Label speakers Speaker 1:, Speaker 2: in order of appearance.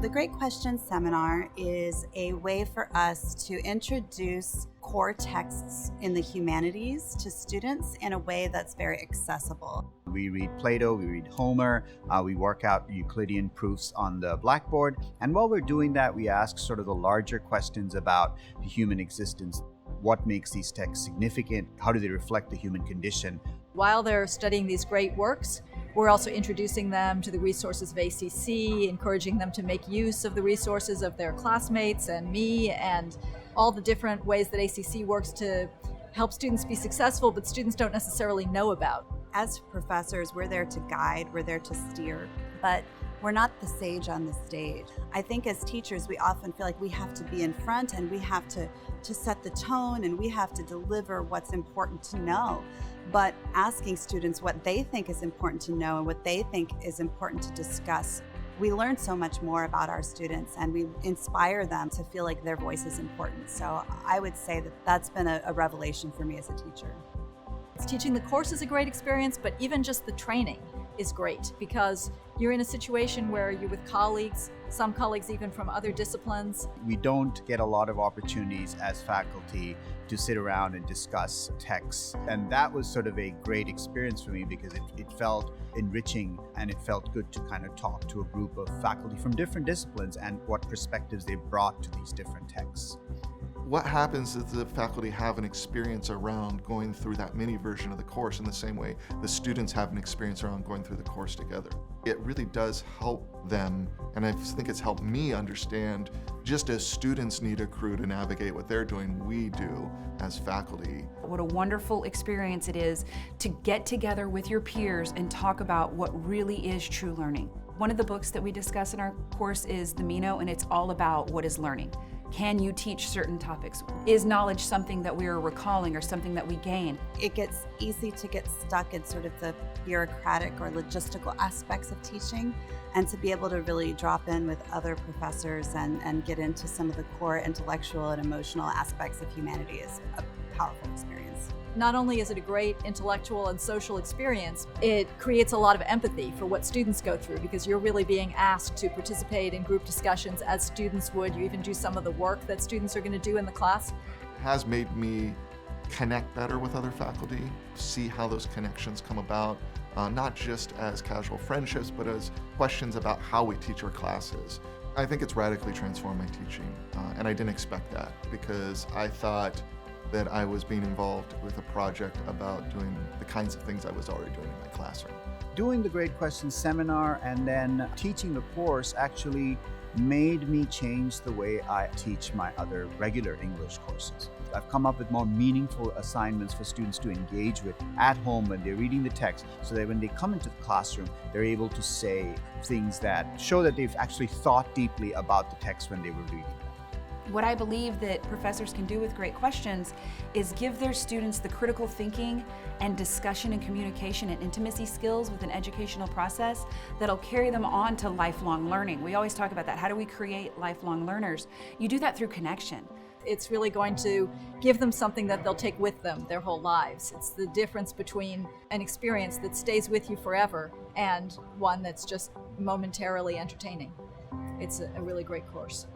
Speaker 1: The Great Questions Seminar is a way for us to introduce core texts in the humanities to students in a way that's very accessible.
Speaker 2: We read Plato, we read Homer, we work out Euclidean proofs on the blackboard, and while we're doing that, we ask sort of the larger questions about the human existence. What makes these texts significant? How do they reflect the human condition?
Speaker 3: While they're studying these great works, we're also introducing them to the resources of ACC, encouraging them to make use of the resources of their classmates and me, and all the different ways that ACC works to help students be successful, but students don't necessarily know about.
Speaker 1: As professors, we're there to guide, we're there to steer, but we're not the sage on the stage. I think as teachers, we often feel like we have to be in front and we have to set the tone and we have to deliver what's important to know. But asking students what they think is important to know and what they think is important to discuss, we learn so much more about our students and we inspire them to feel like their voice is important. So I would say that that's been a revelation for me as a teacher.
Speaker 3: Teaching the course is a great experience, but even just the training is great because you're in a situation where you're with colleagues, some colleagues even from other disciplines.
Speaker 2: We don't get a lot of opportunities as faculty to sit around and discuss texts. And that was sort of a great experience for me because it felt enriching and it felt good to kind of talk to a group of faculty from different disciplines and what perspectives they brought to these different texts.
Speaker 4: What happens is the faculty have an experience around going through that mini version of the course in the same way the students have an experience around going through the course together. It really does help them, and I think it's helped me understand, just as students need a crew to navigate what they're doing, we do as faculty.
Speaker 5: What a wonderful experience it is to get together with your peers and talk about what really is true learning. One of the books that we discuss in our course is The Mino, and it's all about what is learning. Can you teach certain topics? Is knowledge something that we are recalling or something that we gain?
Speaker 1: It gets easy to get stuck in sort of the bureaucratic or logistical aspects of teaching, and to be able to really drop in with other professors and get into some of the core intellectual and emotional aspects of humanity is a powerful experience.
Speaker 3: Not only is it a great intellectual and social experience, it creates a lot of empathy for what students go through because you're really being asked to participate in group discussions as students would. You even do some of the work that students are going to do in the class.
Speaker 4: It has made me connect better with other faculty, see how those connections come about, not just as casual friendships, but as questions about how we teach our classes. I think it's radically transformed my teaching, and I didn't expect that because I thought that I was being involved with a project about doing the kinds of things I was already doing in my classroom.
Speaker 2: Doing the Great Questions Seminar and then teaching the course actually made me change the way I teach my other regular English courses. I've come up with more meaningful assignments for students to engage with at home when they're reading the text, so that when they come into the classroom, they're able to say things that show that they've actually thought deeply about the text when they were reading.
Speaker 5: What I believe that professors can do with Great Questions is give their students the critical thinking and discussion and communication and intimacy skills with an educational process that'll carry them on to lifelong learning. We always talk about that. How do we create lifelong learners? You do that through connection.
Speaker 3: It's really going to give them something that they'll take with them their whole lives. It's the difference between an experience that stays with you forever and one that's just momentarily entertaining. It's a really great course.